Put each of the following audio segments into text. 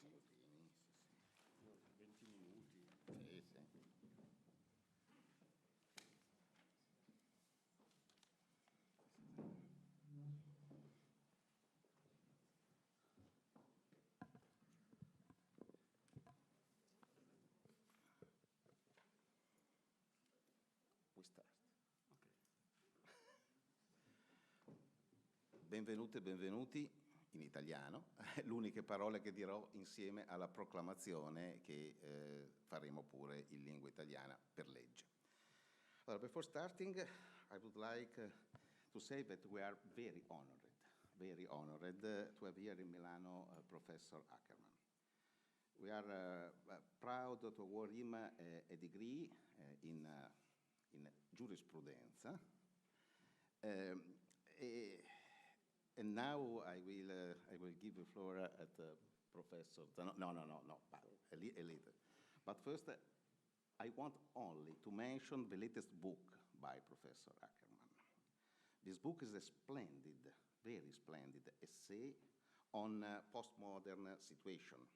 minutini, sì. 20 minuti. Sì, sì. We start. Okay. Benvenute e benvenuti in italiano, le uniche parole che dirò insieme alla proclamazione che faremo pure in lingua italiana per legge. Allora, before starting, I would like to say that we are very honored to have here in Milano Professor Ackerman. We are proud to award him a degree in giurisprudenza. And now I will give the floor at Professor Zanon. No, a little. But first, I want only to mention the latest book by Professor Ackerman. This book is a splendid, very splendid essay on postmodern situation.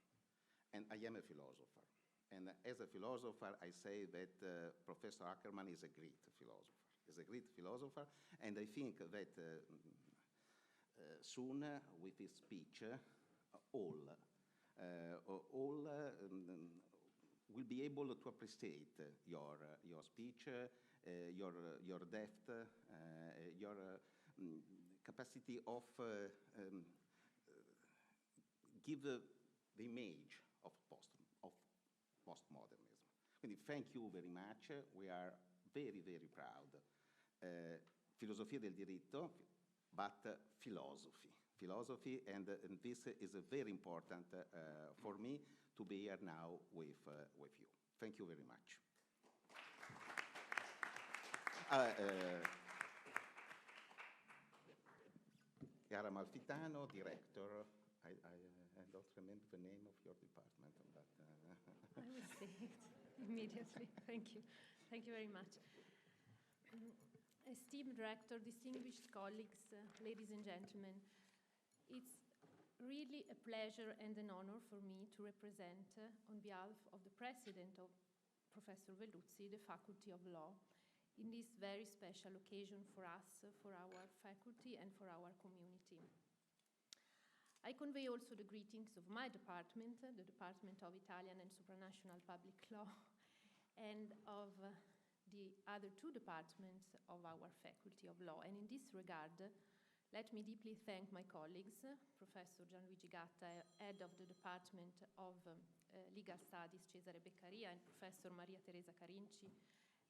And I am a philosopher. And as a philosopher, I say that Professor Ackerman is a great philosopher. And I think that soon, with his speech, all will be able to appreciate your speech, your depth, your capacity of give the image of postmodernism. Quindi thank you very much. We are very, very proud. Filosofia del diritto, but philosophy, and this is very important for me to be here now with you. Thank you very much. Chiara Amalfitano, Director. I don't remember the name of your department, but... I will say it immediately. Thank you. Thank you very much. Esteemed Rector, distinguished colleagues, ladies and gentlemen, it's really a pleasure and an honor for me to represent, on behalf of the President of Professor Veluzzi, the Faculty of Law, in this very special occasion for us, for our faculty, and for our community. I convey also the greetings of my department, the Department of Italian and Supranational Public Law, and of the other two departments of our Faculty of Law. And in this regard, let me deeply thank my colleagues, Professor Gianluigi Gatta, Head of the Department of Legal Studies, Cesare Beccaria, and Professor Maria Teresa Carinci,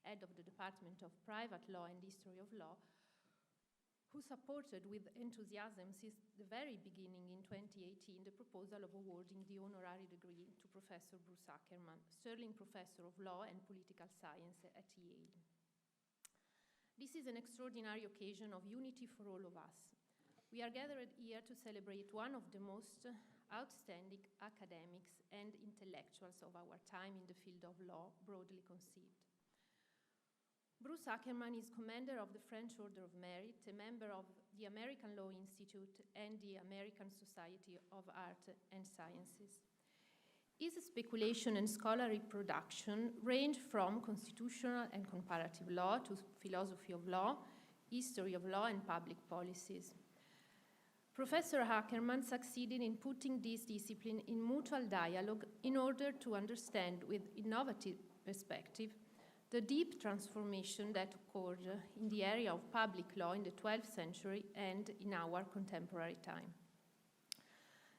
Head of the Department of Private Law and History of Law, who supported with enthusiasm since the very beginning in 2018 the proposal of awarding the honorary degree to Professor Bruce Ackerman, Sterling Professor of Law and Political Science at Yale. This is an extraordinary occasion of unity for all of us. We are gathered here to celebrate one of the most outstanding academics and intellectuals of our time in the field of law, broadly conceived. Bruce Ackerman is commander of the French Order of Merit, a member of the American Law Institute and the American Society of Art and Sciences. His speculation and scholarly production range from constitutional and comparative law to philosophy of law, history of law, and public policies. Professor Ackerman succeeded in putting this discipline in mutual dialogue in order to understand with innovative perspective the deep transformation that occurred in the area of public law in the 12th century and in our contemporary time.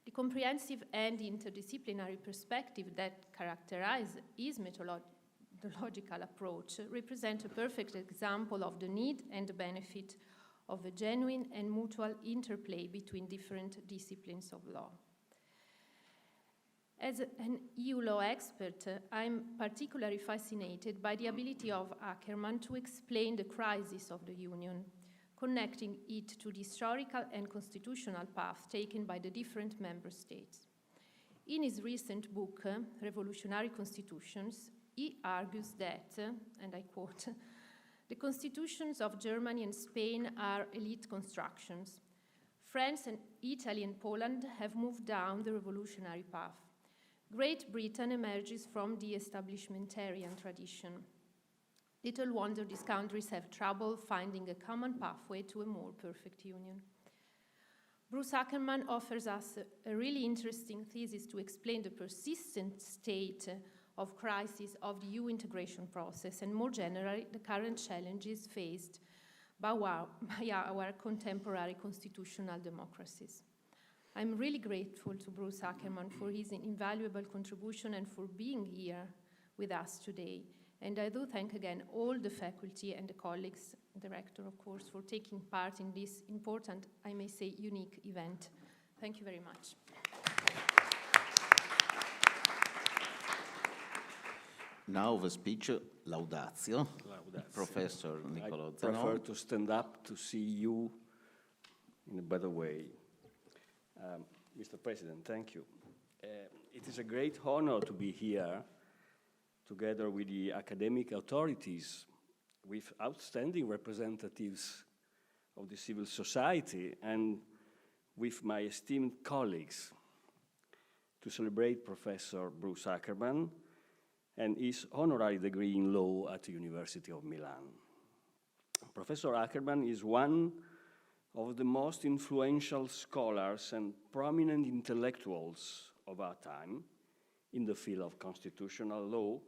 The comprehensive and interdisciplinary perspective that characterized his methodological approach represents a perfect example of the need and the benefit of a genuine and mutual interplay between different disciplines of law. As an EU law expert, I'm particularly fascinated by the ability of Ackerman to explain the crisis of the Union, connecting it to the historical and constitutional path taken by the different member states. In his recent book, Revolutionary Constitutions, he argues that, and I quote, "The constitutions of Germany and Spain are elite constructions. France and Italy and Poland have moved down the revolutionary path. Great Britain emerges from the establishmentarian tradition. Little wonder these countries have trouble finding a common pathway to a more perfect union. Bruce Ackerman offers us a really interesting thesis to explain the persistent state of crisis of the EU integration process and more generally the current challenges faced by our contemporary constitutional democracies. I'm really grateful to Bruce Ackerman for his invaluable contribution and for being here with us today. And I do thank again all the faculty and the colleagues, the Rector, of course, for taking part in this important, I may say, unique event. Thank you very much. Now the speech, laudatio. Professor Nicolò Zanon. I prefer to stand up to see you in a better way. Mr. President, thank you. It is a great honor to be here together with the academic authorities, with outstanding representatives of the civil society, and with my esteemed colleagues to celebrate Professor Bruce Ackerman and his honorary degree in law at the University of Milan. Professor Ackerman is one of the most influential scholars and prominent intellectuals of our time in the field of constitutional law,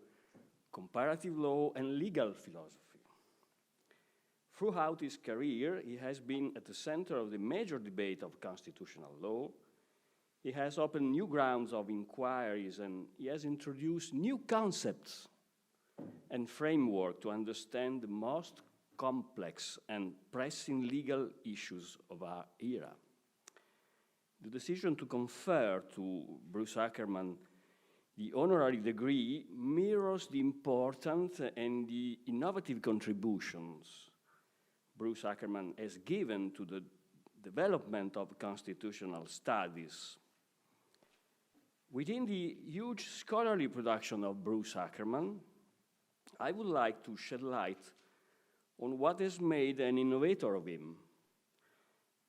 comparative law, and legal philosophy. Throughout his career, he has been at the center of the major debate of constitutional law. He has opened new grounds of inquiries, and he has introduced new concepts and framework to understand the most complex and pressing legal issues of our era. The decision to confer to Bruce Ackerman the honorary degree mirrors the important and the innovative contributions Bruce Ackerman has given to the development of constitutional studies. Within the huge scholarly production of Bruce Ackerman, I would like to shed light on what has made an innovator of him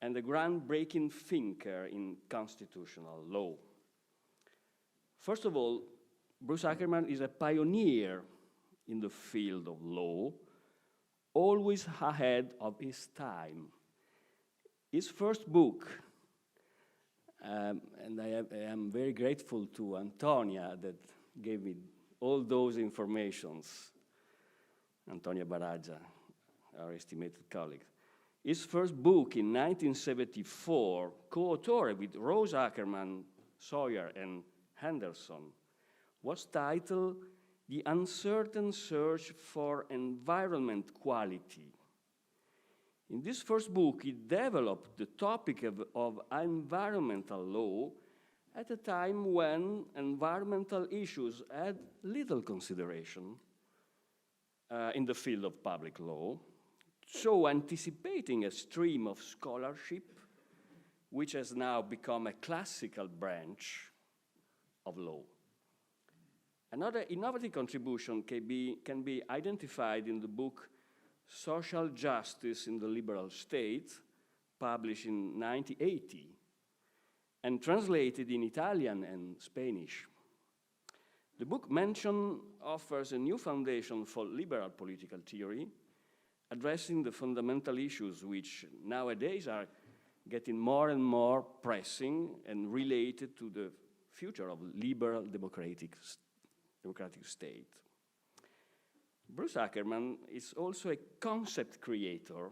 and a groundbreaking thinker in constitutional law. First of all, Bruce Ackerman is a pioneer in the field of law, always ahead of his time. His first book, and I am very grateful to Antonia that gave me all those informations, Antonia Baraggia, our estimated colleague. His first book in 1974, co-authored with Rose Ackerman, Sawyer, and Henderson, was titled The Uncertain Search for Environment Quality. In this first book, he developed the topic of environmental law at a time when environmental issues had little consideration in the field of public law, so anticipating a stream of scholarship which has now become a classical branch of law. Another innovative contribution can be identified in the book Social Justice in the Liberal State, published in 1980, and translated in Italian and Spanish. The book mentioned offers a new foundation for liberal political theory, addressing the fundamental issues which nowadays are getting more and more pressing and related to the future of liberal democratic state. Bruce Ackerman is also a concept creator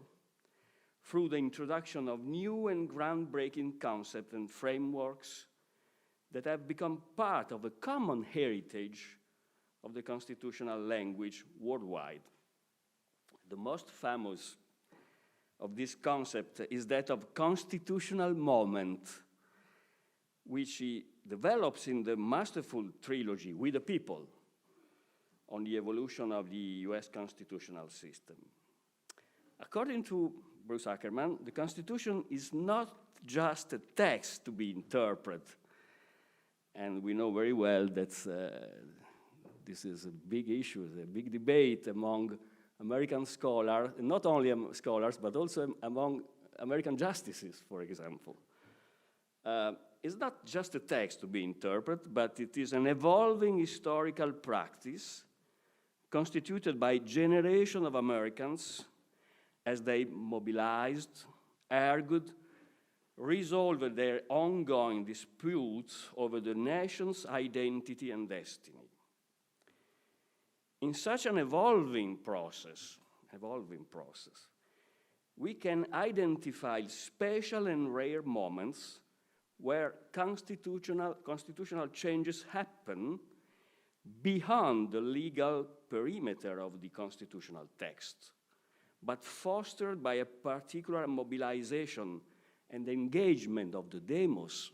through the introduction of new and groundbreaking concepts and frameworks that have become part of a common heritage of the constitutional language worldwide. The most famous of this concept is that of constitutional moment, which he develops in the masterful trilogy, We the People, on the evolution of the US constitutional system. According to Bruce Ackerman, the Constitution is not just a text to be interpreted, and we know very well that this is a big issue, a big debate among American scholars, not only scholars, but also among American justices, for example. is not just a text to be interpreted, but it is an evolving historical practice constituted by generations of Americans as they mobilized, argued, resolved their ongoing disputes over the nation's identity and destiny. In such an evolving process, we can identify special and rare moments where constitutional changes happen beyond the legal perimeter of the constitutional text, but fostered by a particular mobilization and engagement of the demos.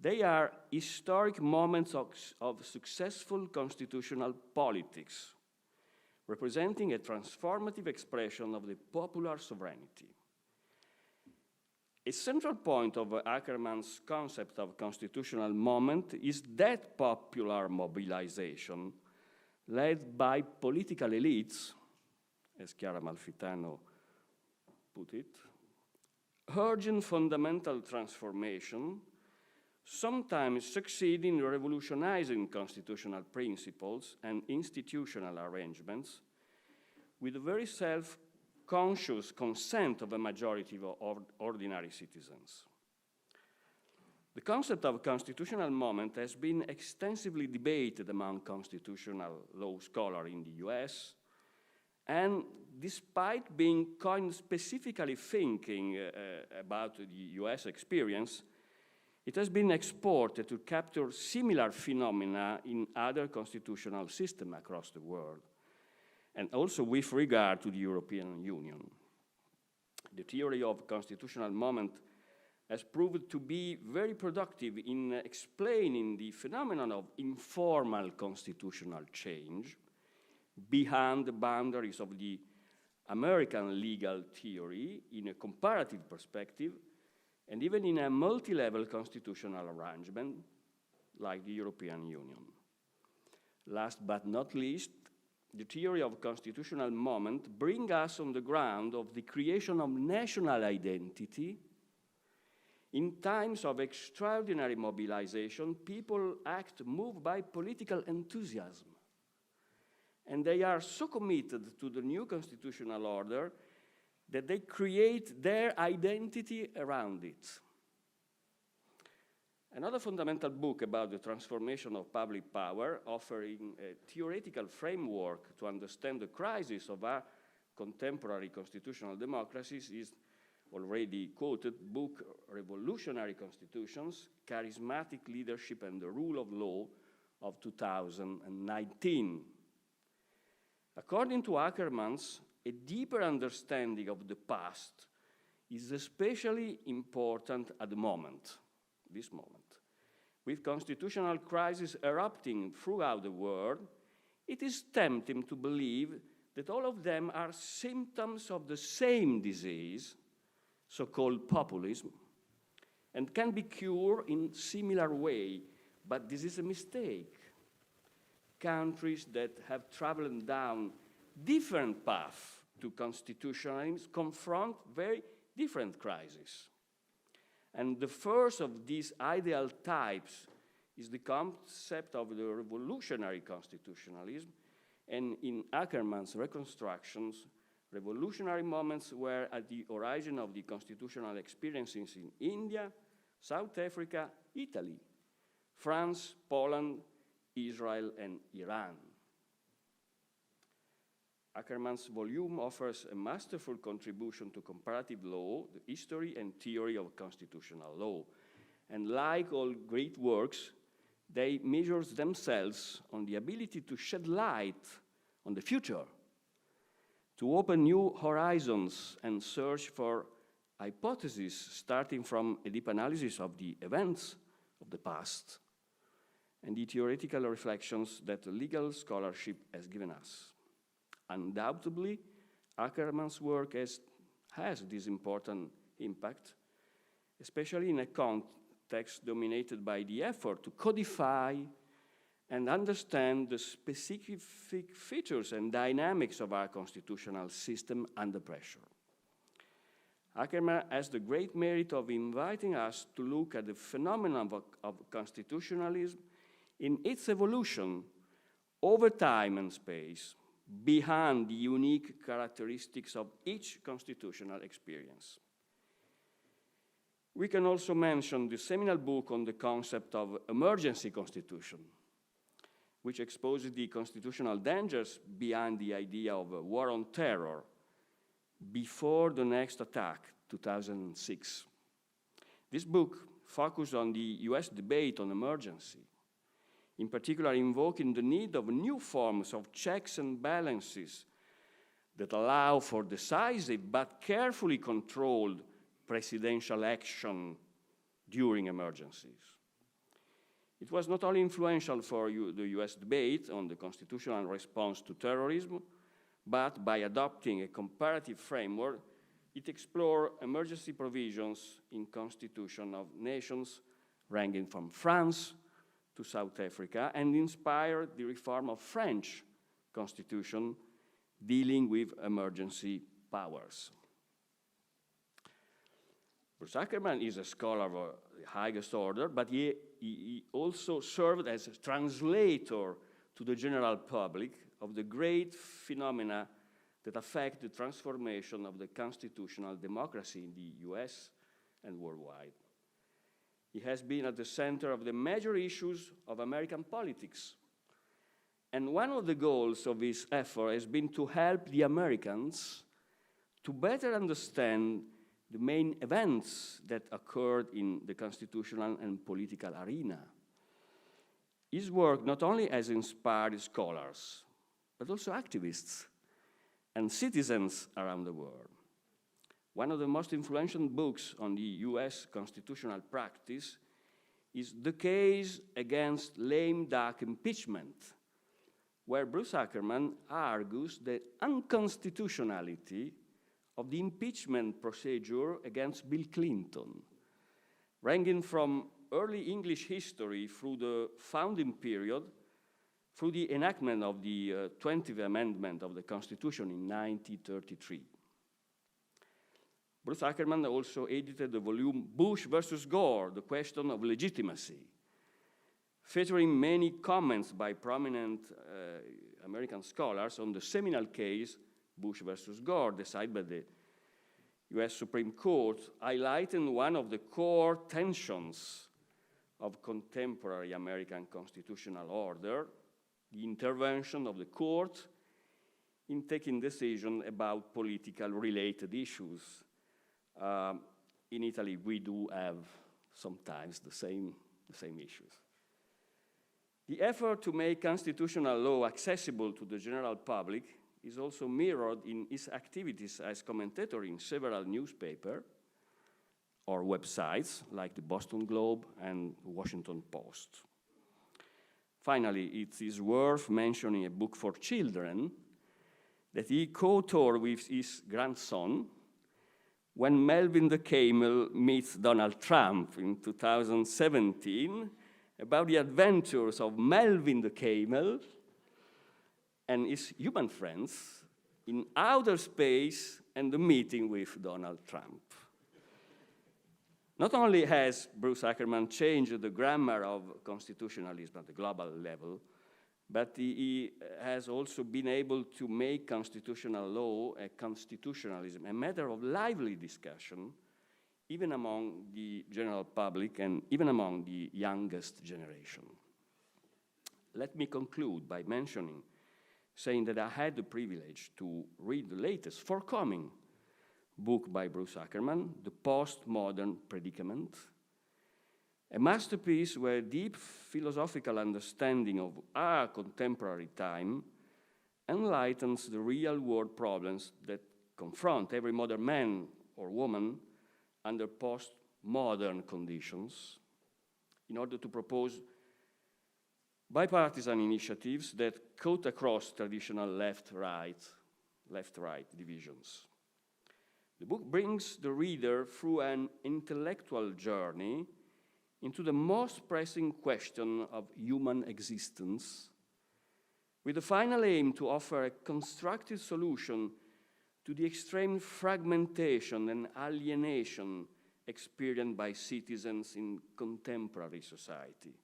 They are historic moments of successful constitutional politics, representing a transformative expression of the popular sovereignty. A central point of Ackerman's concept of constitutional moment is that popular mobilization led by political elites, as Chiara Amalfitano put it, urging fundamental transformation, sometimes succeeding in revolutionizing constitutional principles and institutional arrangements with the very self-conscious consent of a majority of ordinary citizens. The concept of constitutional moment has been extensively debated among constitutional law scholars in the US, and despite being coined specifically thinking about the US experience, it has been exported to capture similar phenomena in other constitutional systems across the world, and also with regard to the European Union. The theory of constitutional moment has proved to be very productive in explaining the phenomenon of informal constitutional change behind the boundaries of the American legal theory in a comparative perspective, and even in a multi-level constitutional arrangement like the European Union. Last but not least, the theory of constitutional moment brings us on the ground of the creation of national identity. In times of extraordinary mobilization, people act moved by political enthusiasm. And they are so committed to the new constitutional order that they create their identity around it. Another fundamental book about the transformation of public power, offering a theoretical framework to understand the crisis of our contemporary constitutional democracies, is already quoted book Revolutionary Constitutions, Charismatic Leadership and the Rule of Law of 2019. According to Ackerman's, a deeper understanding of the past is especially important at the moment, this moment. With constitutional crises erupting throughout the world, it is tempting to believe that all of them are symptoms of the same disease, so-called populism, and can be cured in similar way, but this is a mistake. Countries that have traveled down different paths to constitutionalism confront very different crises. And the first of these ideal types is the concept of the revolutionary constitutionalism, and in Ackerman's reconstructions, revolutionary moments were at the origin of the constitutional experiences in India, South Africa, Italy, France, Poland, Israel, and Iran. Ackerman's volume offers a masterful contribution to comparative law, the history and theory of constitutional law. And like all great works, they measure themselves on the ability to shed light on the future, to open new horizons and search for hypotheses starting from a deep analysis of the events of the past and the theoretical reflections that legal scholarship has given us. Undoubtedly, Ackerman's work has this important impact, especially in a context dominated by the effort to codify and understand the specific features and dynamics of our constitutional system under pressure. Ackerman has the great merit of inviting us to look at the phenomenon of constitutionalism in its evolution over time and space, behind the unique characteristics of each constitutional experience. We can also mention the seminal book on the concept of emergency constitution, which exposes the constitutional dangers behind the idea of a war on terror before the next attack, 2006. This book focused on the US debate on emergency, in particular invoking the need of new forms of checks and balances that allow for decisive but carefully controlled presidential action during emergencies. It was not only influential for the US debate on the constitutional response to terrorism, but by adopting a comparative framework, it explored emergency provisions in constitutions of nations ranging from France to South Africa, and inspired the reform of French constitution dealing with emergency powers. Bruce Ackerman is a scholar of the highest order, but he also served as a translator to the general public of the great phenomena that affect the transformation of the constitutional democracy in the US and worldwide. He has been at the center of the major issues of American politics. And one of the goals of his effort has been to help the Americans to better understand the main events that occurred in the constitutional and political arena. His work not only has inspired scholars, but also activists and citizens around the world. One of the most influential books on the US constitutional practice is The Case Against Lame Duck Impeachment, where Bruce Ackerman argues the unconstitutionality of the impeachment procedure against Bill Clinton, ranging from early English history through the founding period, through the enactment of the 20th Amendment of the Constitution in 1933. Bruce Ackerman also edited the volume Bush versus Gore, The Question of Legitimacy, featuring many comments by prominent American scholars on the seminal case Bush versus Gore, decided by the US Supreme Court, highlighting one of the core tensions of contemporary American constitutional order, the intervention of the court in taking decisions about political related issues. In Italy, we do have sometimes the same issues. The effort to make constitutional law accessible to the general public is also mirrored in his activities as commentator in several newspapers or websites like the Boston Globe and Washington Post. Finally, it is worth mentioning a book for children that he co-authored with his grandson, When Melvin the Camel Meets Donald Trump in 2017, about the adventures of Melvin the Camel and his human friends in outer space and the meeting with Donald Trump. Not only has Bruce Ackerman changed the grammar of constitutionalism at the global level, but he has also been able to make constitutional law and constitutionalism a matter of lively discussion, even among the general public and even among the youngest generation. Let me conclude by saying that I had the privilege to read the latest forthcoming book by Bruce Ackerman, The Postmodern Predicament, a masterpiece where deep philosophical understanding of our contemporary time enlightens the real-world problems that confront every modern man or woman under postmodern conditions, in order to propose bipartisan initiatives that cut across traditional left-right divisions. The book brings the reader through an intellectual journey into the most pressing question of human existence, with the final aim to offer a constructive solution to the extreme fragmentation and alienation experienced by citizens in contemporary society.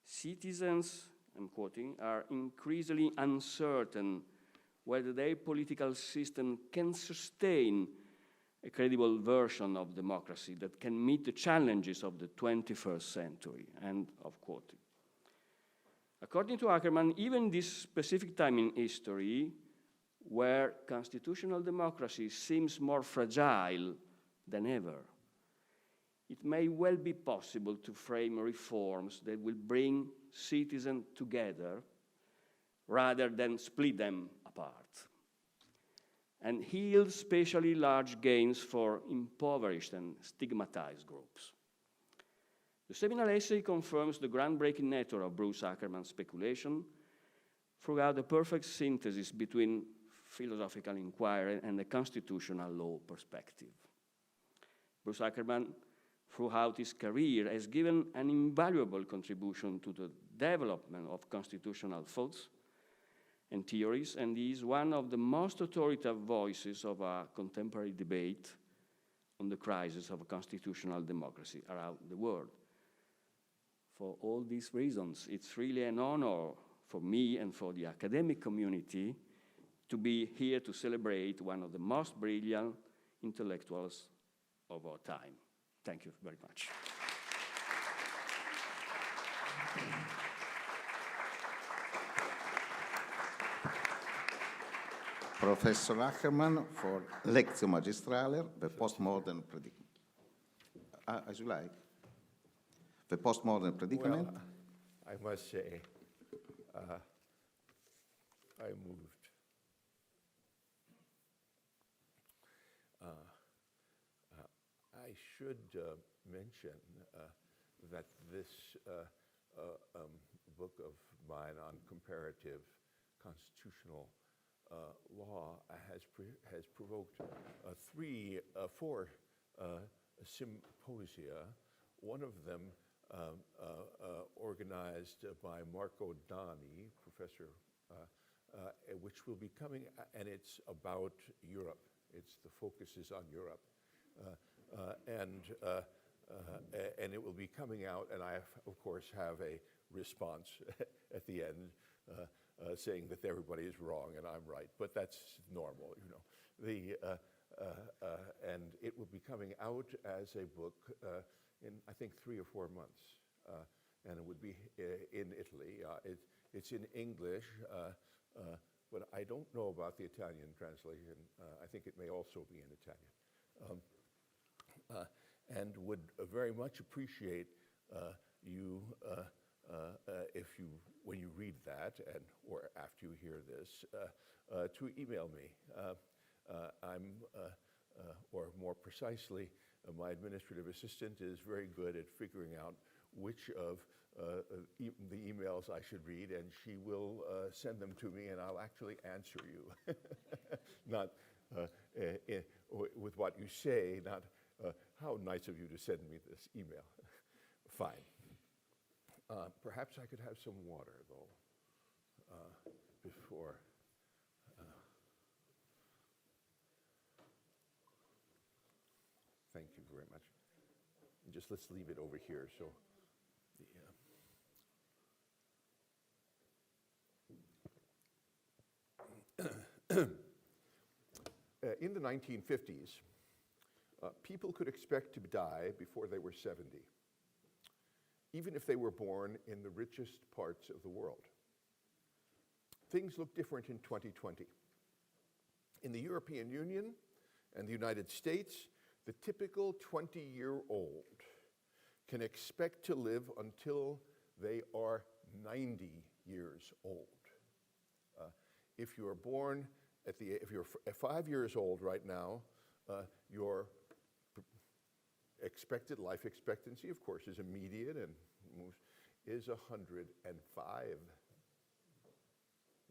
Citizens, I'm quoting, are increasingly uncertain whether their political system can sustain a credible version of democracy that can meet the challenges of the 21st century, end of quoting. According to Ackerman, even this specific time in history, where constitutional democracy seems more fragile than ever, it may well be possible to frame reforms that will bring citizens together rather than split them apart, and yield especially large gains for impoverished and stigmatized groups. The seminal essay confirms the groundbreaking nature of Bruce Ackerman's speculation throughout a perfect synthesis between philosophical inquiry and a constitutional law perspective. Bruce Ackerman, throughout his career, has given an invaluable contribution to the development of constitutional thoughts and theories, and he is one of the most authoritative voices of our contemporary debate on the crisis of constitutional democracy around the world. For all these reasons, it's really an honor for me and for the academic community to be here to celebrate one of the most brilliant intellectuals of our time. Thank you very much. Professor Ackerman for Lectio Magistrale, the Postmodern Predicament. As you like. The Postmodern Predicament. Well, I must say, I moved. I should mention that this book of mine on comparative constitutional law has provoked four symposia. One of them organized by Marco Dani, professor, which will be coming, and it's about Europe. The focus is on Europe. And it will be coming out, and I, of course, have a response at the end saying that everybody is wrong and I'm right, but that's normal, you know. And it will be coming out as a book in, I think, 3 or 4 months, and it would be in Italy. It's in English, but I don't know about the Italian translation. I think it may also be in Italian. And would very much appreciate you if you, when you read that, and or after you hear this, to email me. Or more precisely, my administrative assistant is very good at figuring out which of the emails I should read, and she will send them to me, and I'll actually answer you. Not with what you say, not how nice of you to send me this email. Fine. Perhaps I could have some water, though, before. Thank you very much. And just let's leave it over here. So, in the 1950s, people could expect to die before they were 70, even if they were born in the richest parts of the world. Things look different in 2020. In the European Union and the United States, the typical 20-year-old can expect to live until they are 90 years old. If you are born if you're 5 years old right now, your expected life expectancy, of course, is immediate and is 105.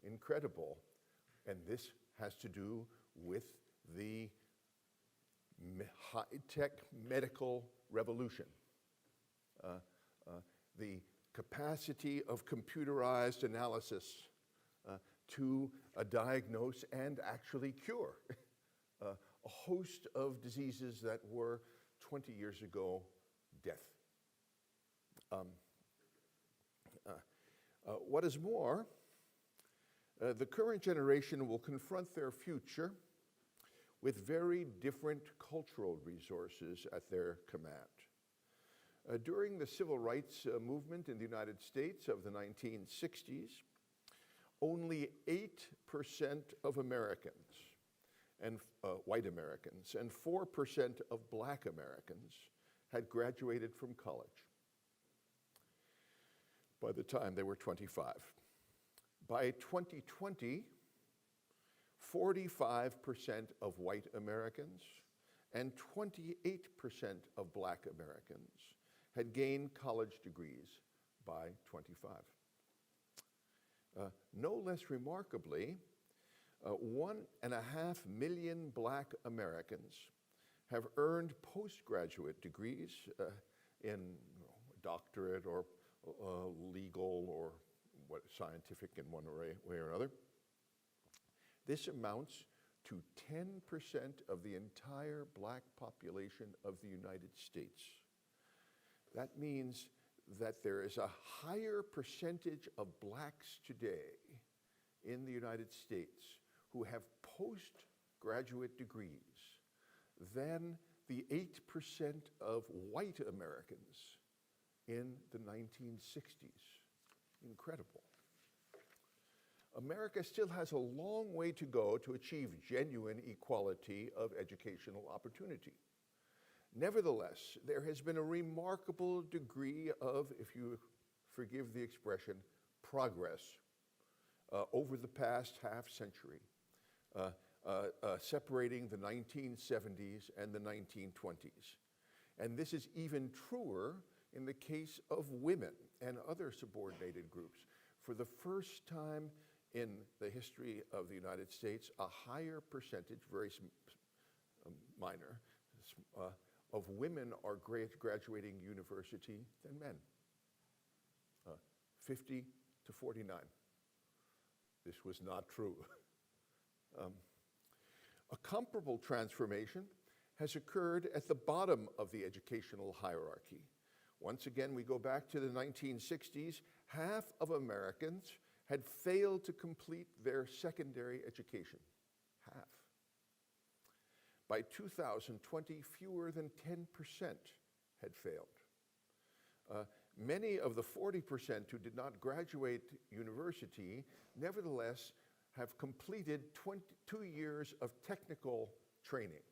Incredible. And this has to do with the high-tech medical revolution. The capacity of computerized analysis to diagnose and actually cure a host of diseases that were 20 years ago death. What is more, the current generation will confront their future with very different cultural resources at their command. During the civil rights movement in the United States of the 1960s, only 8% of Americans, and white Americans, and 4% of black Americans had graduated from college by the time they were 25. By 2020, 45% of white Americans and 28% of black Americans had gained college degrees by 25. No less remarkably, 1.5 million black Americans have earned postgraduate degrees in doctorate or legal or scientific in one way or another. This amounts to 10% of the entire black population of the United States. That means that there is a higher percentage of blacks today in the United States who have postgraduate degrees than the 8% of white Americans in the 1960s. Incredible. America still has a long way to go to achieve genuine equality of educational opportunity. Nevertheless, there has been a remarkable degree of, if you forgive the expression, progress over the past half century, separating the 1970s and the 1920s. And this is even truer in the case of women and other subordinated groups. For the first time in the history of the United States, a higher percentage, very minor, of women are graduating university than men. 50 to 49. This was not true. A comparable transformation has occurred at the bottom of the educational hierarchy. Once again, we go back to the 1960s. Half of Americans had failed to complete their secondary education. Half. By 2020, fewer than 10% had failed. Many of the 40% who did not graduate university, nevertheless, have completed 2 years of technical training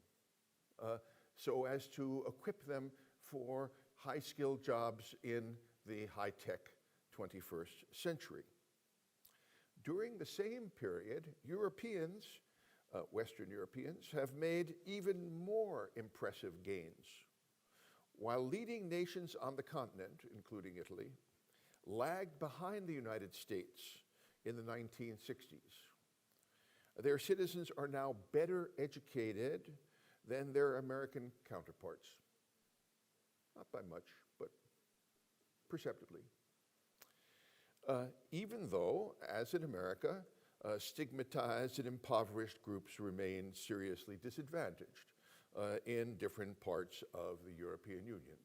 so as to equip them for high-skilled jobs in the high-tech 21st century. During the same period, Europeans, Western Europeans, have made even more impressive gains. While leading nations on the continent, including Italy, lagged behind the United States in the 1960s. Their citizens are now better educated than their American counterparts. Not by much, but perceptibly. Even though, as in America, stigmatized and impoverished groups remain seriously disadvantaged in different parts of the European Union.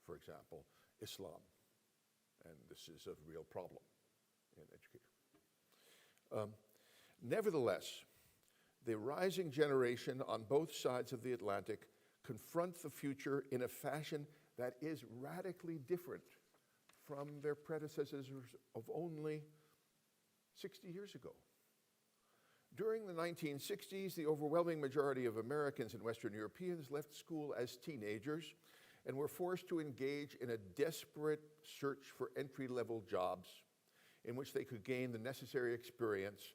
For example, Islam. And this is a real problem in education. Nevertheless, the rising generation on both sides of the Atlantic confront the future in a fashion that is radically different from their predecessors of only 60 years ago. During the 1960s, the overwhelming majority of Americans and Western Europeans left school as teenagers and were forced to engage in a desperate search for entry-level jobs in which they could gain the necessary experience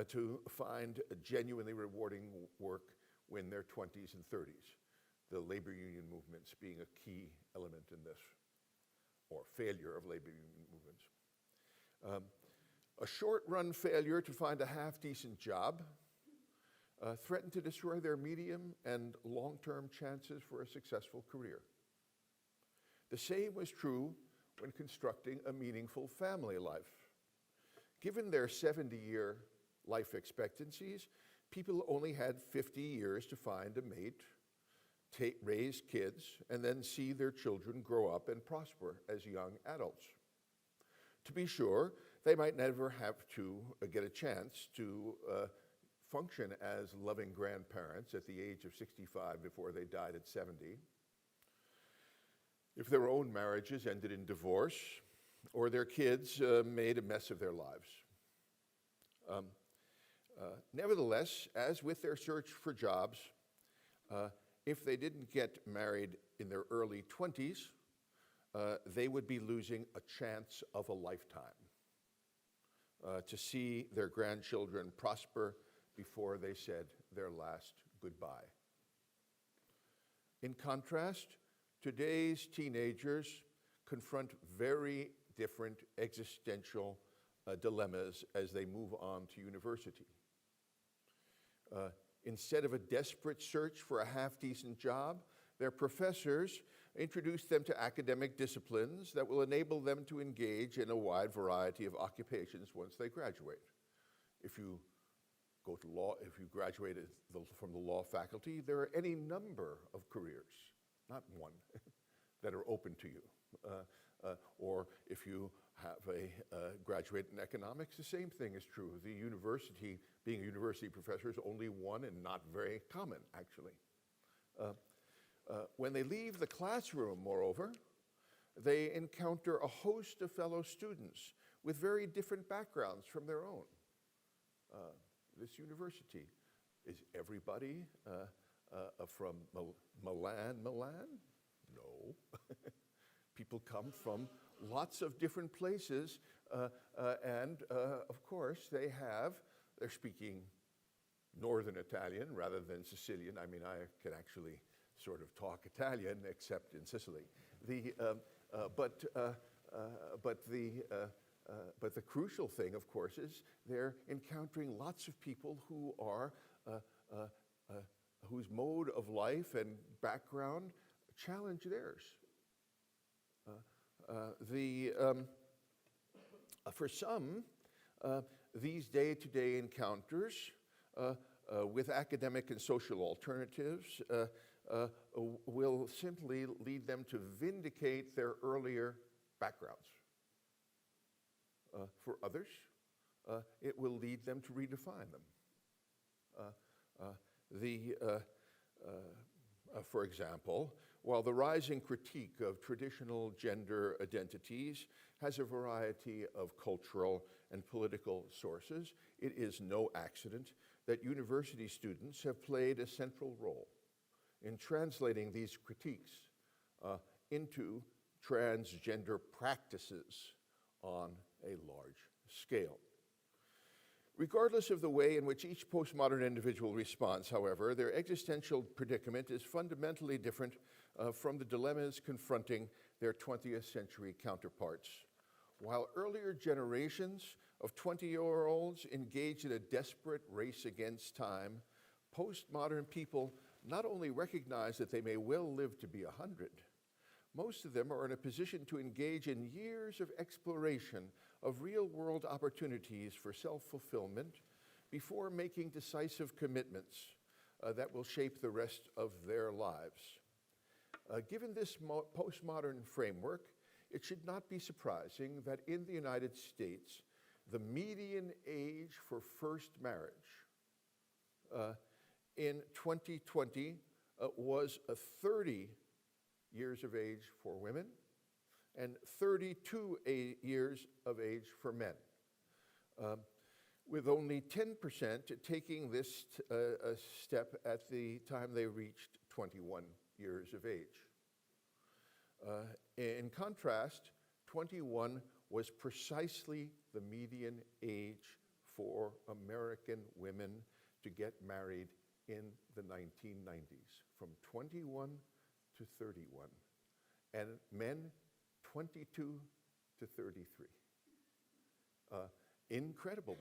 to find a genuinely rewarding work in their 20s and 30s. The labor union movements being a key element in this, or failure of labor union movements. A short-run failure to find a half-decent job threatened to destroy their medium and long-term chances for a successful career. The same was true when constructing a meaningful family life. Given their 70-year life expectancies, people only had 50 years to find a mate, raise kids, and then see their children grow up and prosper as young adults. To be sure, they might never have to get a chance to function as loving grandparents at the age of 65 before they died at 70. If their own marriages ended in divorce, or their kids made a mess of their lives. Nevertheless, as with their search for jobs, if they didn't get married in their early 20s, they would be losing a chance of a lifetime to see their grandchildren prosper before they said their last goodbye. In contrast, today's teenagers confront very different existential dilemmas as they move on to university. Instead of a desperate search for a half-decent job, their professors introduce them to academic disciplines that will enable them to engage in a wide variety of occupations once they graduate. If you go to law, if you graduated from the law faculty, there are any number of careers, not one, that are open to you. Or if you have graduate in economics, the same thing is true. The university, being a university professor, is only one and not very common, actually. When they leave the classroom, moreover, they encounter a host of fellow students with very different backgrounds from their own. This university, is everybody from Milan? No. People come from lots of different places, and of course they're speaking Northern Italian rather than Sicilian. I mean, I can actually sort of talk Italian, except in Sicily. But the crucial thing, of course, is they're encountering lots of people who are whose mode of life and background challenge theirs. For some, these day-to-day encounters with academic and social alternatives will simply lead them to vindicate their earlier backgrounds. For others, it will lead them to redefine them. For example, while the rising critique of traditional gender identities has a variety of cultural and political sources, it is no accident that university students have played a central role in translating these critiques into transgender practices on a large scale. Regardless of the way in which each postmodern individual responds, however, their existential predicament is fundamentally different from the dilemmas confronting their 20th century counterparts. While earlier generations of 20-year-olds engaged in a desperate race against time, postmodern people not only recognize that they may well live to be 100, most of them are in a position to engage in years of exploration of real-world opportunities for self-fulfillment before making decisive commitments that will shape the rest of their lives. Given this postmodern framework, it should not be surprising that in the United States, the median age for first marriage in 2020 was 30 years of age for women and 32 years of age for men, with only 10% taking this step at the time they reached 21 years of age. In contrast, 21 was precisely the median age for American women to get married in the 1990s, from 21 to 31, and men 22 to 33. Incredible.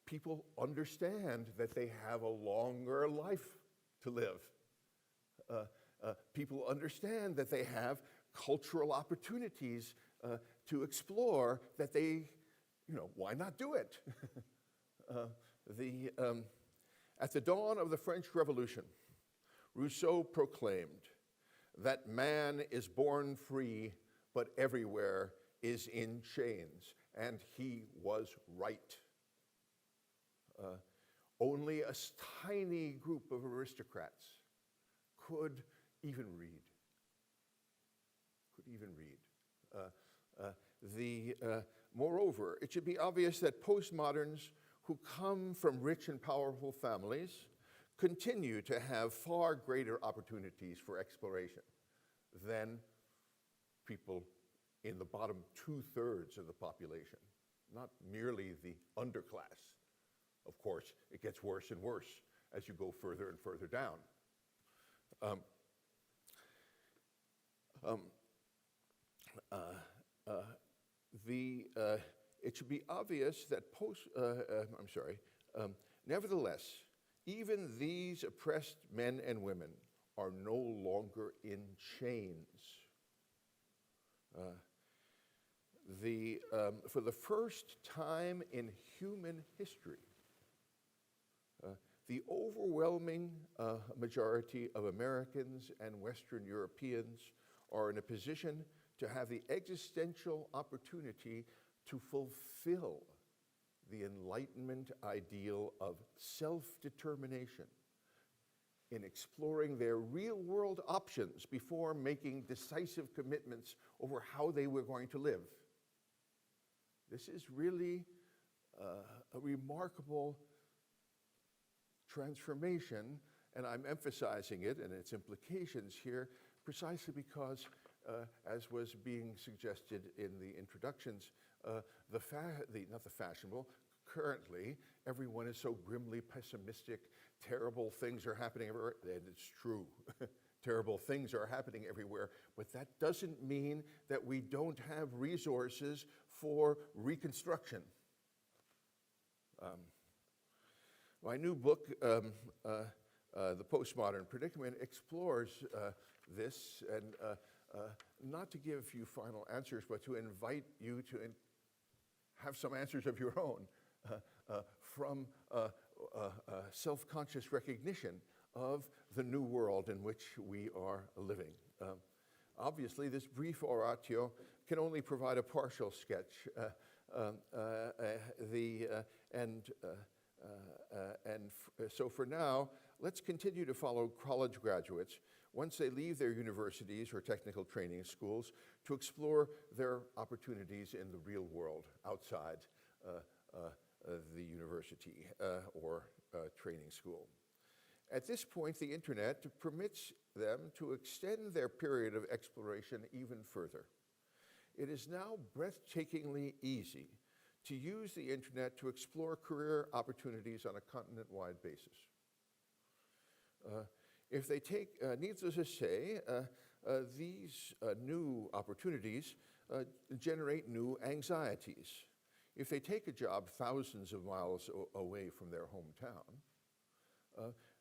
People understand that they have a longer life to live. People understand that they have cultural opportunities to explore, that they, why not do it? At the dawn of the French Revolution, Rousseau proclaimed that man is born free, but everywhere is in chains, and he was right. Only a tiny group of aristocrats could even read. Moreover, it should be obvious that postmoderns who come from rich and powerful families continue to have far greater opportunities for exploration than people in the bottom 2/3 of the population, not merely the underclass. Of course, it gets worse and worse as you go further and further down. It should be obvious that nevertheless, even these oppressed men and women are no longer in chains. For the first time in human history, the overwhelming majority of Americans and Western Europeans are in a position to have the existential opportunity to fulfill the Enlightenment ideal of self-determination in exploring their real-world options before making decisive commitments over how they were going to live. This is really a remarkable transformation, and I'm emphasizing it and its implications here precisely because, as was being suggested in the introductions, not the fashionable, currently everyone is so grimly pessimistic, terrible things are happening everywhere, and it's true. Terrible things are happening everywhere, but that doesn't mean that we don't have resources for reconstruction. My new book, The Postmodern Predicament, explores this, and not to give you final answers, but to invite you to have some answers of your own from self-conscious recognition of the new world in which we are living. Obviously, this brief oratio can only provide a partial sketch, so for now, let's continue to follow college graduates once they leave their universities or technical training schools to explore their opportunities in the real world outside the university or training school. At this point, the internet permits them to extend their period of exploration even further. It is now breathtakingly easy to use the internet to explore career opportunities on a continent-wide basis. If they take, needless to say, these new opportunities generate new anxieties. If they take a job thousands of miles away from their hometown,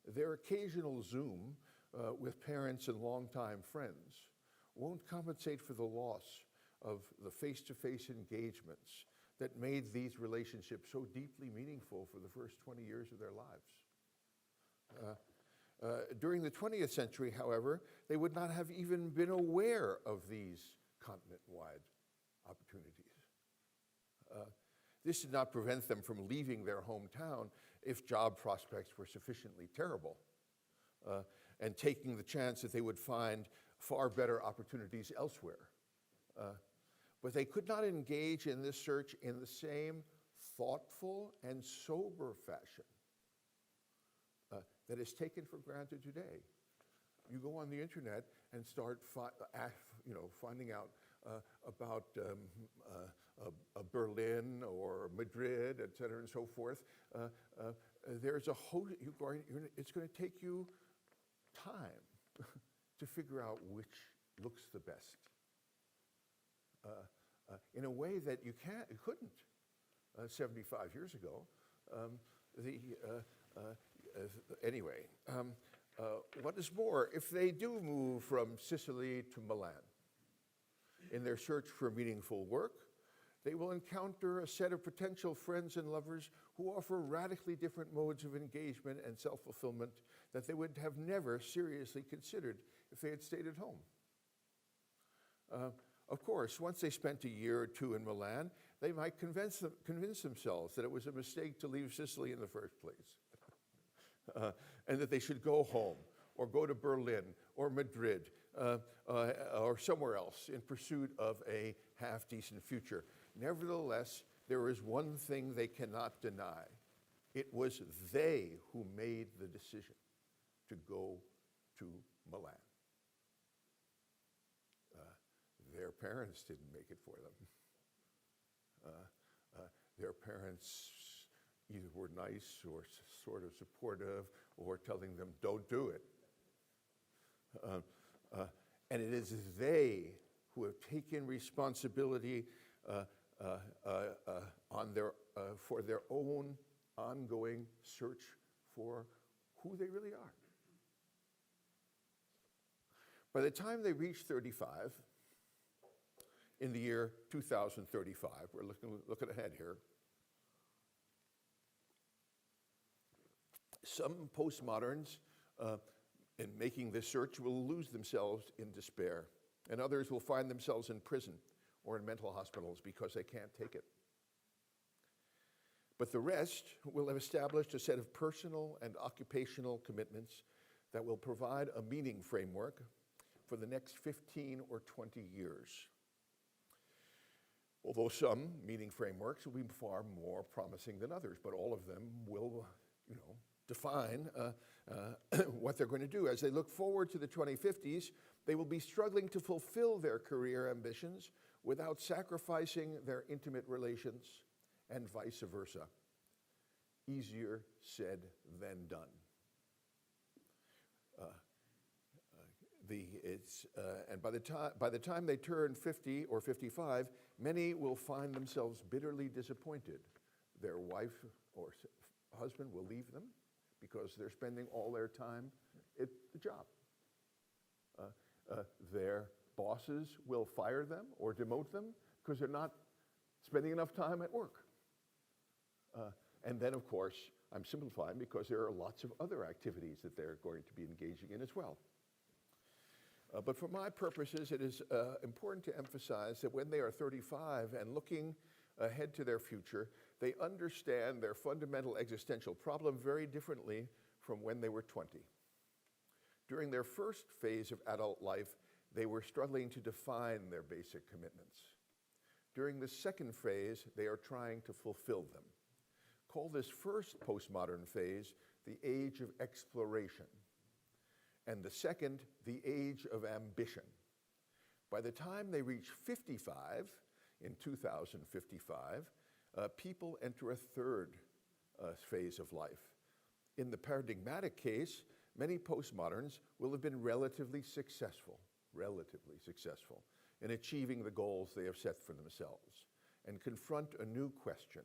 their occasional Zoom with parents and longtime friends won't compensate for the loss of the face-to-face engagements that made these relationships so deeply meaningful for the first 20 years of their lives. During the 20th century, however, they would not have even been aware of these continent-wide opportunities. This did not prevent them from leaving their hometown if job prospects were sufficiently terrible, and taking the chance that they would find far better opportunities elsewhere. But they could not engage in this search in the same thoughtful and sober fashion that is taken for granted today. You go on the internet and start finding out about Berlin or Madrid, et cetera, and so forth. There's a whole, it's going to take you time to figure out which looks the best. In a way that you couldn't 75 years ago. Anyway, what is more, if they do move from Sicily to Milan in their search for meaningful work, They will encounter a set of potential friends and lovers who offer radically different modes of engagement and self-fulfillment that they would have never seriously considered if they had stayed at home. Of course, once they spent a year or two in Milan, they might convince themselves that it was a mistake to leave Sicily in the first place, and that they should go home, or go to Berlin, or Madrid, or somewhere else in pursuit of a half-decent future. Nevertheless, there is one thing they cannot deny. It was they who made the decision to go to Milan. Their parents didn't make it for them. Their parents either were nice or sort of supportive or telling them, don't do it. And it is they who have taken responsibility for their own ongoing search for who they really are. By the time they reach 35, in the year 2035, we're looking ahead here, some postmoderns in making this search will lose themselves in despair, and others will find themselves in prison or in mental hospitals because they can't take it. But the rest will have established a set of personal and occupational commitments that will provide a meaning framework for the next 15 or 20 years. Although some meaning frameworks will be far more promising than others, but all of them will, define what they're going to do. As they look forward to the 2050s, they will be struggling to fulfill their career ambitions without sacrificing their intimate relations, and vice versa. Easier said than done. And by the time they turn 50 or 55, many will find themselves bitterly disappointed. Their wife or husband will leave them because they're spending all their time at the job. Their bosses will fire them or demote them because they're not spending enough time at work. And then, of course, I'm simplifying because there are lots of other activities that they're going to be engaging in as well. But for my purposes, it is important to emphasize that when they are 35 and looking ahead to their future, they understand their fundamental existential problem very differently from when they were 20. During their first phase of adult life, they were struggling to define their basic commitments. During the second phase, they are trying to fulfill them. Call this first postmodern phase the age of exploration, and the second, the age of ambition. By the time they reach 55, in 2055, people enter a third phase of life. In the paradigmatic case, many postmoderns will have been relatively successful in achieving the goals they have set for themselves and confront a new question.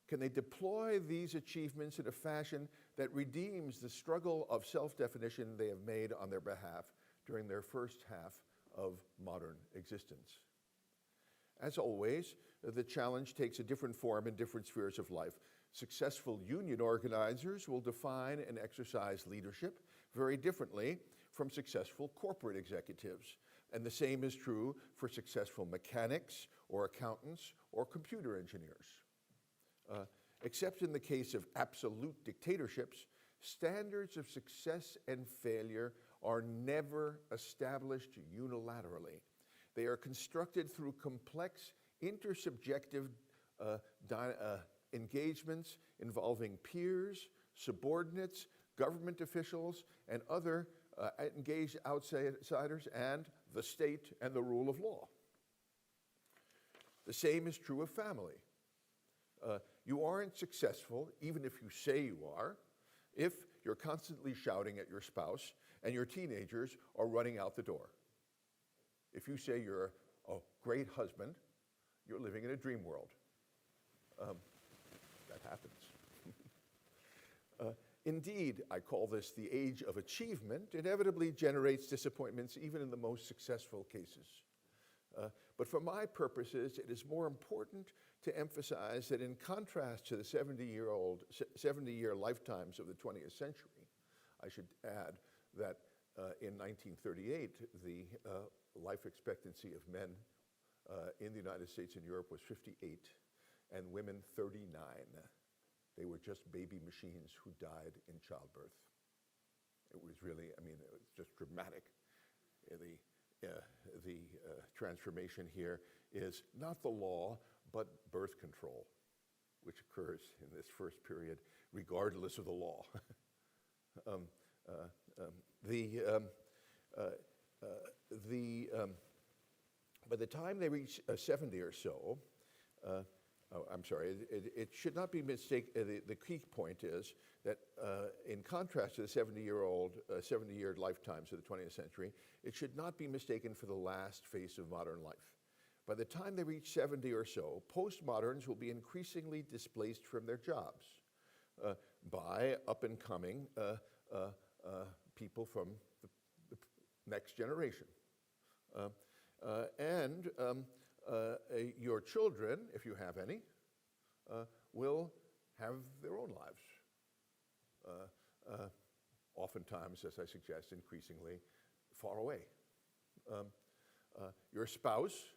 Can they deploy these achievements in a fashion that redeems the struggle of self-definition they have made on their behalf during their first half of modern existence? As always, the challenge takes a different form in different spheres of life. Successful union organizers will define and exercise leadership very differently from successful corporate executives. And the same is true for successful mechanics or accountants or computer engineers. Except in the case of absolute dictatorships, standards of success and failure are never established unilaterally. They are constructed through complex intersubjective engagements involving peers, subordinates, government officials, and other engaged outsiders, and the state and the rule of law. The same is true of family. You aren't successful, even if you say you are, if you're constantly shouting at your spouse and your teenagers are running out the door. If you say you're a great husband, you're living in a dream world. That happens. Indeed, I call this the age of achievement. Inevitably generates disappointments even in the most successful cases. But for my purposes, it is more important to emphasize that in contrast to the 70-year lifetimes of the 20th century, I should add that in 1938, the life expectancy of men in the United States and Europe was 58, and women 39. They were just baby machines who died in childbirth. It was really, I mean, it was just dramatic. The transformation here is not the law, but birth control, which occurs in this first period, regardless of the law. By the time they reach 70 or so, I'm sorry, it should not be mistaken. The key point is that in contrast to the 70-year lifetimes of the 20th century, it should not be mistaken for the last phase of modern life. By the time they reach 70 or so, postmoderns will be increasingly displaced from their jobs by up-and-coming people from the next generation. Your children, if you have any, will have their own lives. Oftentimes, as I suggest, increasingly far away. Your spouse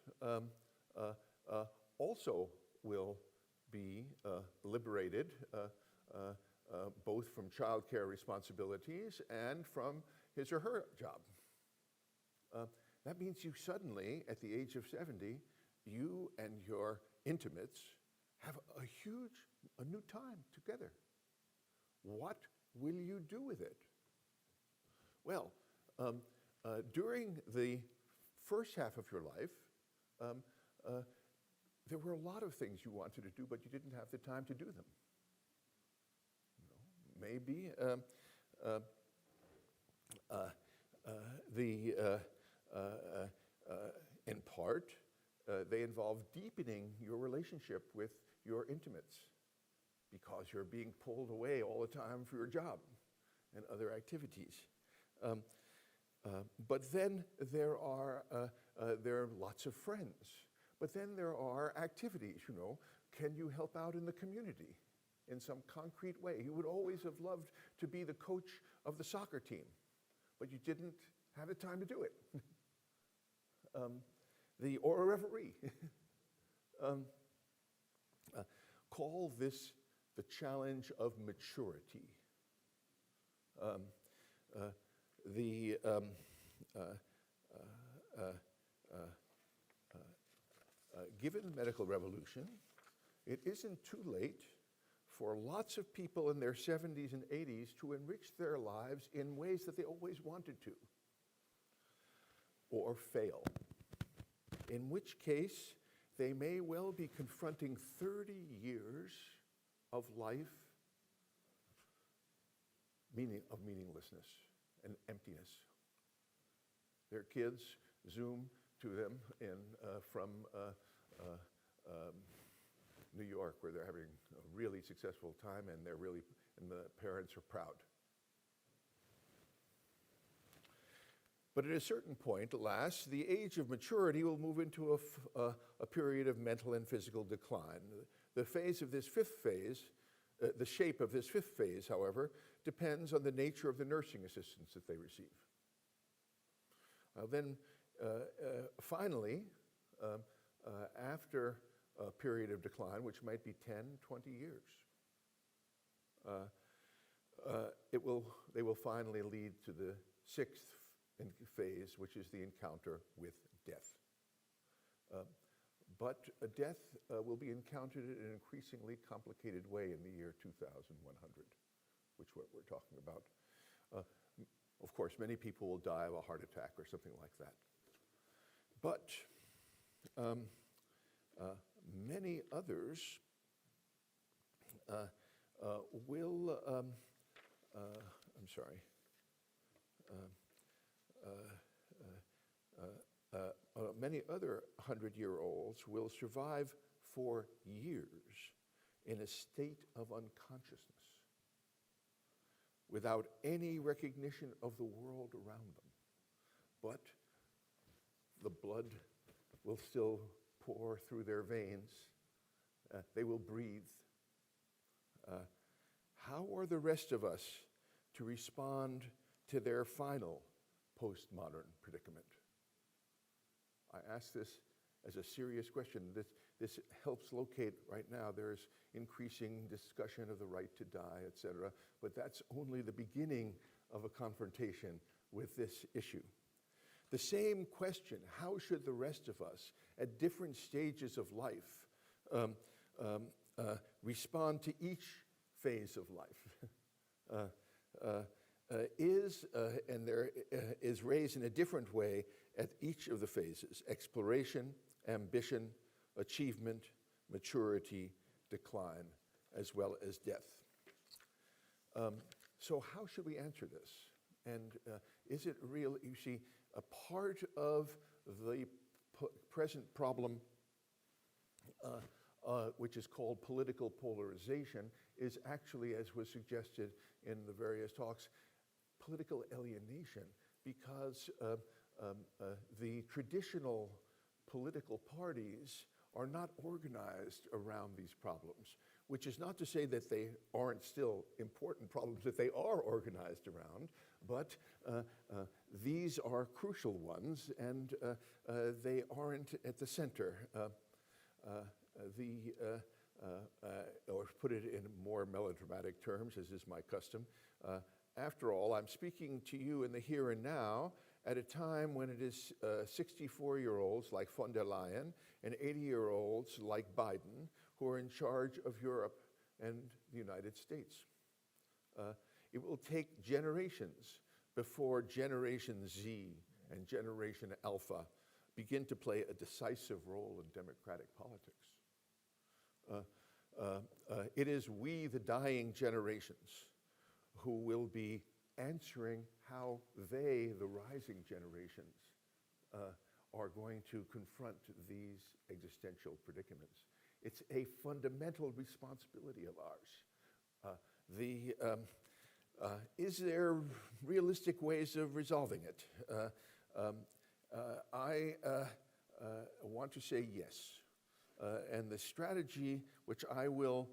also will be liberated both from childcare responsibilities and from his or her job. That means you suddenly, at the age of 70, you and your intimates have a new time together. What will you do with it? Well, during the first half of your life, there were a lot of things you wanted to do, but you didn't have the time to do them. Maybe in part, they involve deepening your relationship with your intimates because you're being pulled away all the time for your job and other activities. But then there are lots of friends. But then there are activities, you know. Can you help out in the community in some concrete way? You would always have loved to be the coach of the soccer team, but you didn't have the time to do it. Or a referee. Call this the challenge of maturity. Given the medical revolution, it isn't too late for lots of people in their 70s and 80s to enrich their lives in ways that they always wanted to, or fail. In which case, they may well be confronting 30 years of life of meaninglessness and emptiness. Their kids Zoom to them from New York, where they're having a really successful time, and the parents are proud. But at a certain point, alas, the age of maturity will move into a period of mental and physical decline. The phase of this fifth phase, the shape of this fifth phase, however, depends on the nature of the nursing assistance that they receive. Finally, after a period of decline, which might be 10, 20 years, they will finally lead to the sixth phase, which is the encounter with death. But death will be encountered in an increasingly complicated way in the year 2100, which is what we're talking about. Of course, many people will die of a heart attack or something like that. But many others will, many other 100-year-olds will survive for years in a state of unconsciousness without any recognition of the world around them. But the blood will still pour through their veins. They will breathe. How are the rest of us to respond to their final postmodern predicament? I ask this as a serious question. This helps locate right now. There's increasing discussion of the right to die, etc. But that's only the beginning of a confrontation with this issue. The same question, how should the rest of us at different stages of life respond to each phase of life? Is raised in a different way at each of the phases: exploration, ambition, achievement, maturity, decline, as well as death. So how should we answer this? And is it real? You see, a part of the present problem, which is called political polarization, is actually, as was suggested in the various talks, political alienation, because the traditional political parties are not organized around these problems, which is not to say that they aren't still important problems that they are organized around, but these are crucial ones, and they aren't at the center. Or put it in more melodramatic terms, as is my custom, after all, I'm speaking to you in the here and now at a time when it is 64-year-olds like von der Leyen and 80-year-olds like Biden who are in charge of Europe and the United States. It will take generations before Generation Z and Generation Alpha begin to play a decisive role in democratic politics. It is we, the dying generations, who will be answering how they, the rising generations, are going to confront these existential predicaments. It's a fundamental responsibility of ours. Is there realistic ways of resolving it? I want to say yes. And the strategy which I will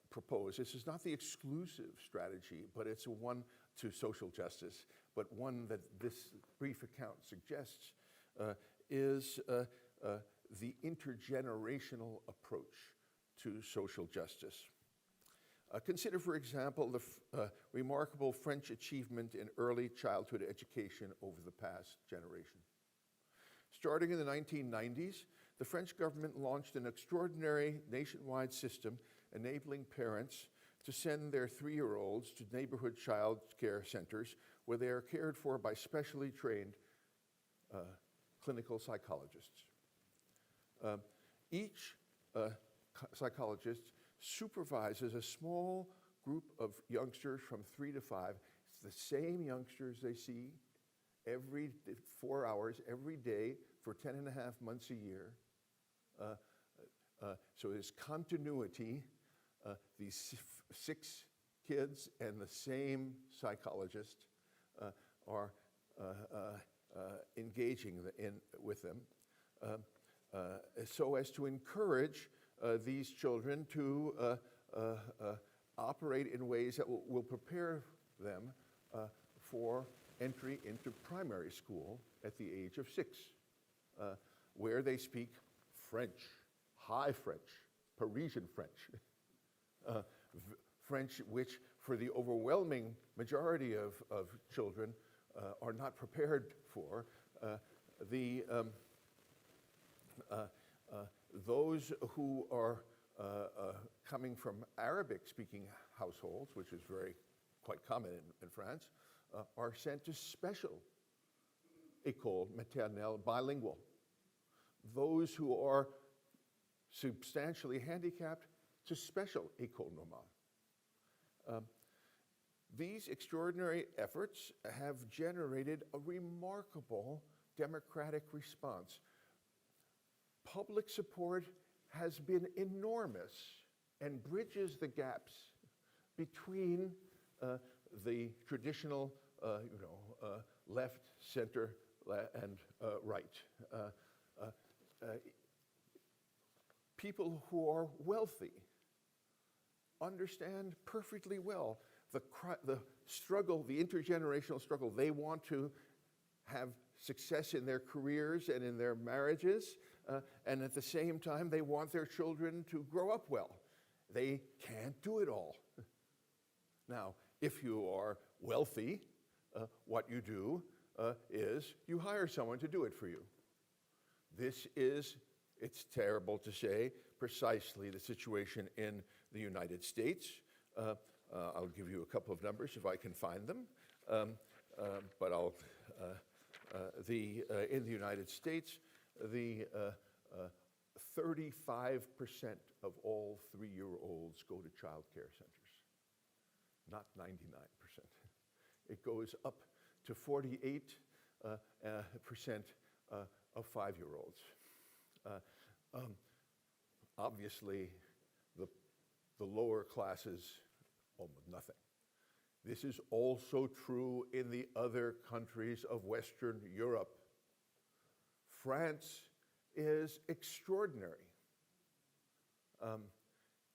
propose, this is not the exclusive strategy, but it's a one to social justice, but one that this brief account suggests, is the intergenerational approach to social justice. Consider, for example, the remarkable French achievement in early childhood education over the past generation. Starting in the 1990s, the French government launched an extraordinary nationwide system enabling parents to send their 3-year-olds to neighborhood child care centers where they are cared for by specially trained clinical psychologists. Each psychologist supervises a small group of youngsters from 3 to 5. It's the same youngsters they see every 4 hours, every day, for 10 and a half months a year. So there's continuity. These 6 kids and the same psychologist are engaging with them so as to encourage these children to operate in ways that will prepare them for entry into primary school at the age of 6, where they speak French, high French, Parisian French, French which for the overwhelming majority of children are not prepared for. Those who are coming from Arabic-speaking households, which is quite common in France, are sent to special école maternelle bilingual. Those who are substantially handicapped to special école normale. These extraordinary efforts have generated a remarkable democratic response. Public support has been enormous and bridges the gaps between the traditional, left, center, and right. people who are wealthy understand perfectly well the struggle, the intergenerational struggle. They want to have success in their careers and in their marriages, and at the same time, they want their children to grow up well. They can't do it all. Now, if you are wealthy, what you do is you hire someone to do it for you. This is, it's terrible to say, precisely the situation in the United States. I'll give you a couple of numbers if I can find them, but I'll. In the United States, the 35% of all 3-year-olds go to child care centers, not 99%. It goes up to 48% of 5-year-olds. Obviously, the lower classes, almost nothing. This is also true in the other countries of Western Europe. France is extraordinary.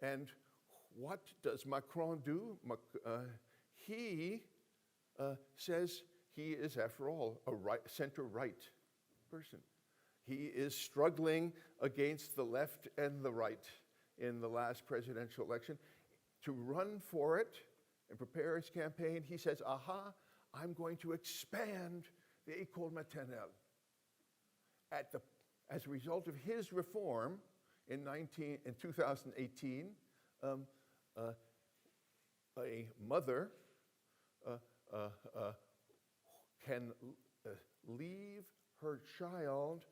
And what does Macron do? He says he is, after all, a center-right person. He is struggling against the left and the right in the last presidential election. To run for it and prepare his campaign, he says, aha, I'm going to expand the école maternelle. As a result of his reform in 2018, a mother can leave her child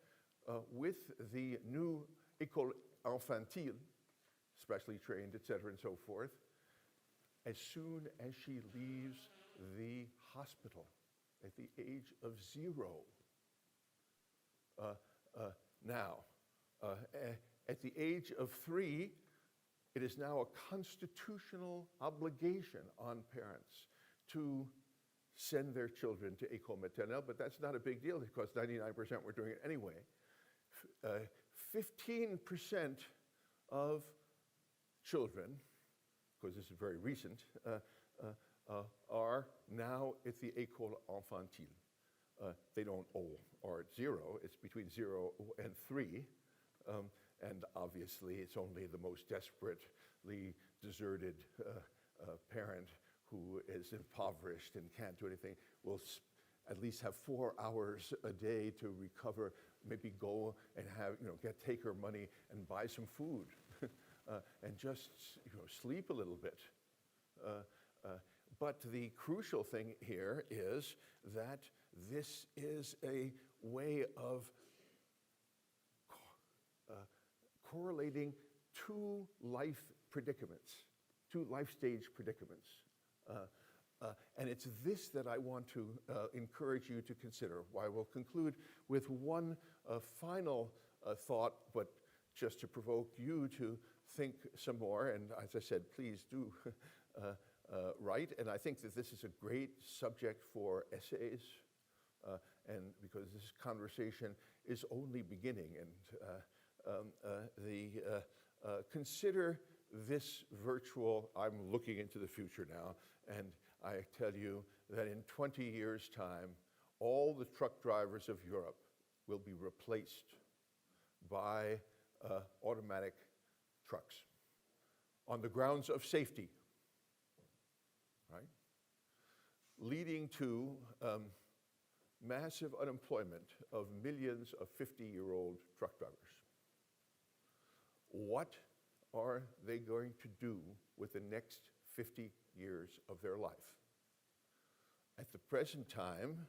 with the new école infantile, specially trained, etc., and so forth, as soon as she leaves the hospital at the age of 0. Now, at the age of 3, it is now a constitutional obligation on parents to send their children to école maternelle, but that's not a big deal because 99% were doing it anyway. 15% of children, because this is very recent, are now at the école infantile. They don't all are at 0. It's between 0 and 3. And obviously, it's only the most desperately deserted parent who is impoverished and can't do anything will at least have 4 hours a day to recover, maybe go and have, take her money and buy some food and just sleep a little bit. But the crucial thing here is that this is a way of correlating 2 life predicaments, 2 life stage predicaments. And it's this that I want to encourage you to consider. I will conclude with one final thought, but just to provoke you to think some more. And as I said, please do write. And I think that this is a great subject for essays, and because this conversation is only beginning. And consider this virtual, I'm looking into the future now, and I tell you that in 20 years' time, all the truck drivers of Europe will be replaced by automatic trucks on the grounds of safety, right? Leading to massive unemployment of millions of 50-year-old truck drivers. What are they going to do with the next 50 years of their life? At the present time,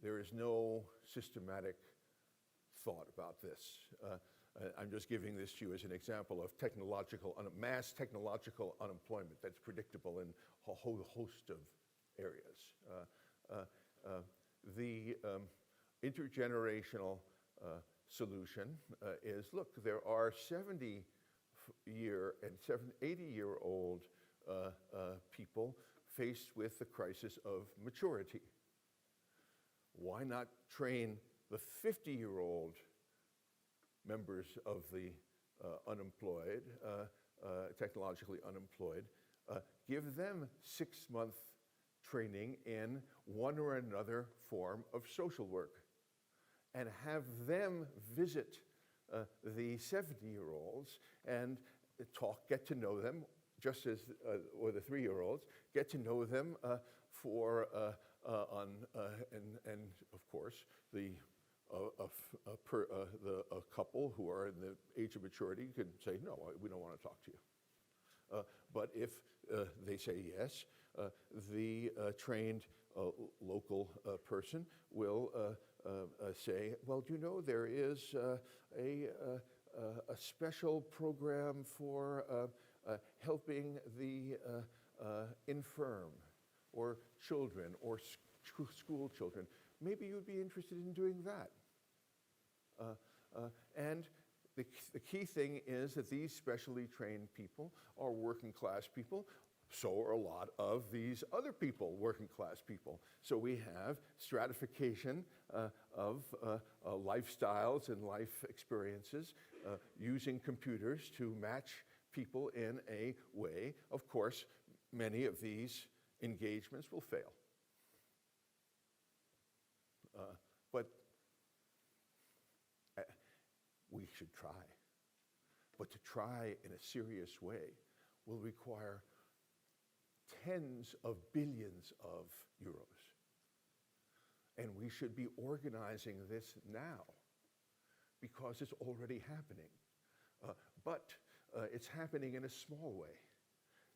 there is no systematic thought about this. I'm just giving this to you as an example of mass technological unemployment that's predictable in a whole host of areas. The intergenerational solution is, look, there are 70-year and 80-year-old people faced with the crisis of maturity. why not train the 50-year-old members of the unemployed, technologically unemployed, give them 6-month training in one or another form of social work, and have them visit the 70-year-olds and get to know them, just as, or the 3-year-olds, get to know them and of course, a couple who are in the age of maturity could say, no, we don't want to talk to you. But if they say yes, the trained local person will say, well, do you know there is a special program for helping the infirm or children or school children. Maybe you'd be interested in doing that. And the key thing is that these specially trained people are working class people. So are a lot of these other people, working class people. So we have stratification of lifestyles and life experiences using computers to match people in a way. Of course, many of these engagements will fail. But we should try. But to try in a serious way will require tens of billions of euros. And we should be organizing this now because it's already happening. But it's happening in a small way.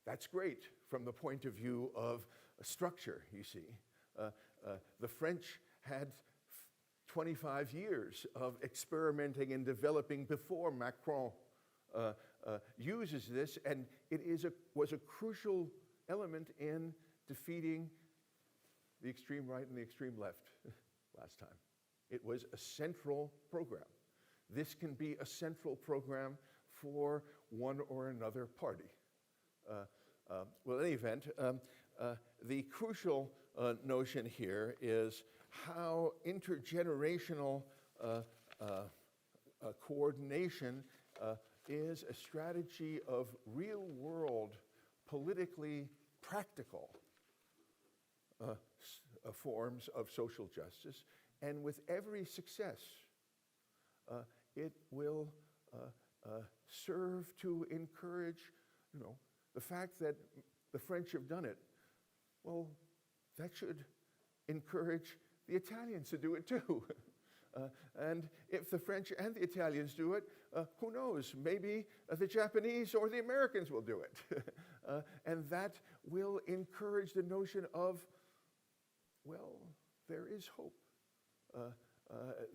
That's great from the point of view of structure, you see. The French had 25 years of experimenting and developing before Macron uses this, and it was a crucial element in defeating the extreme right and the extreme left last time. It was a central program. This can be a central program for one or another party. Well, in any event, the crucial notion here is how intergenerational coordination is a strategy of real-world, politically practical forms of social justice. And with every success, it will serve to encourage, the fact that the French have done it. Well, that should encourage the Italians to do it too. And if the French and the Italians do it, who knows? Maybe the Japanese or the Americans will do it. And that will encourage the notion of, well, there is hope.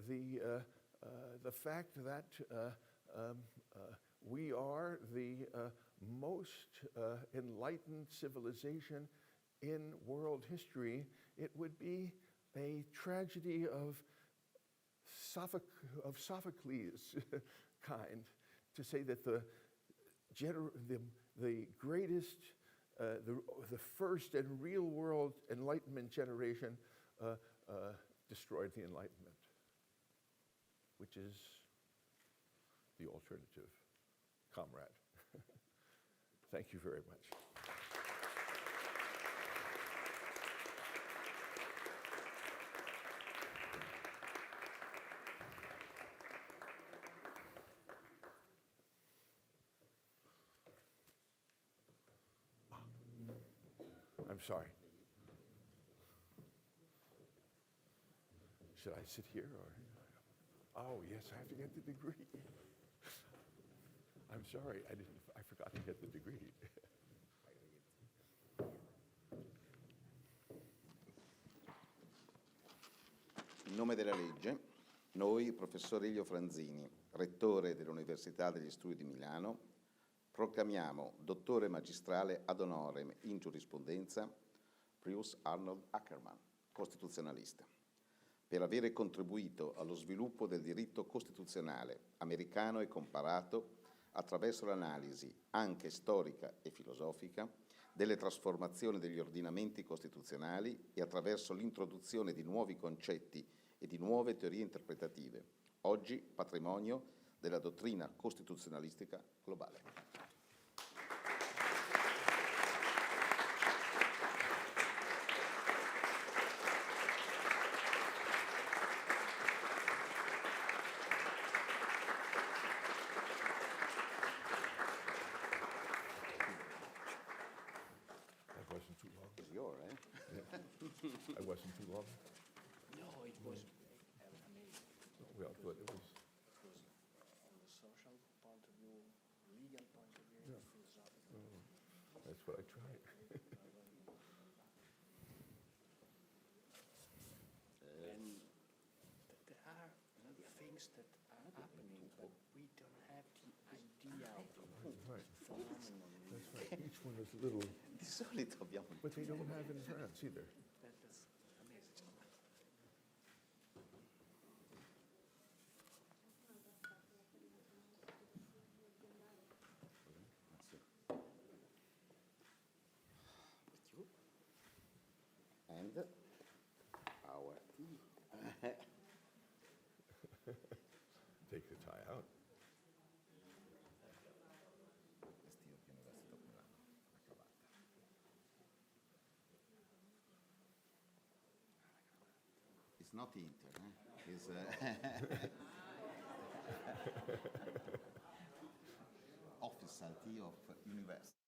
The fact that we are the most enlightened civilization in world history, it would be a tragedy of Sophocles kind to say that the greatest, the first and real world Enlightenment generation destroyed the Enlightenment, which is the alternative, comrade. Thank you very much. I'm sorry. Should I sit here or? Oh, yes, I have to get the degree. I'm sorry, I forgot to get the degree. In nome della legge, noi, professor Elio Franzini, rettore dell'Università degli Studi di Milano, proclamiamo dottore magistrale ad honorem in giurisprudenza Bruce Ackerman, costituzionalista, per avere contribuito allo sviluppo del diritto costituzionale americano e comparato attraverso l'analisi, anche storica e filosofica, delle trasformazioni degli ordinamenti costituzionali e attraverso l'introduzione di nuovi concetti e di nuove teorie interpretative, oggi patrimonio della dottrina costituzionalistica globale. I wasn't too long? No, it was Well, but it was, from a social point of view, legal point of view, philosophical. that's what I tried. And there are things that are happening, but we don't have the idea of the Right. phenomenon. That's right. Each one is a little, Di solito abbiamo... but they don't have in France either. That's amazing. And our tea. Take the tie out. Vestito di University of Milan, la cravatta. It's not Inter, eh? It's official tea of University.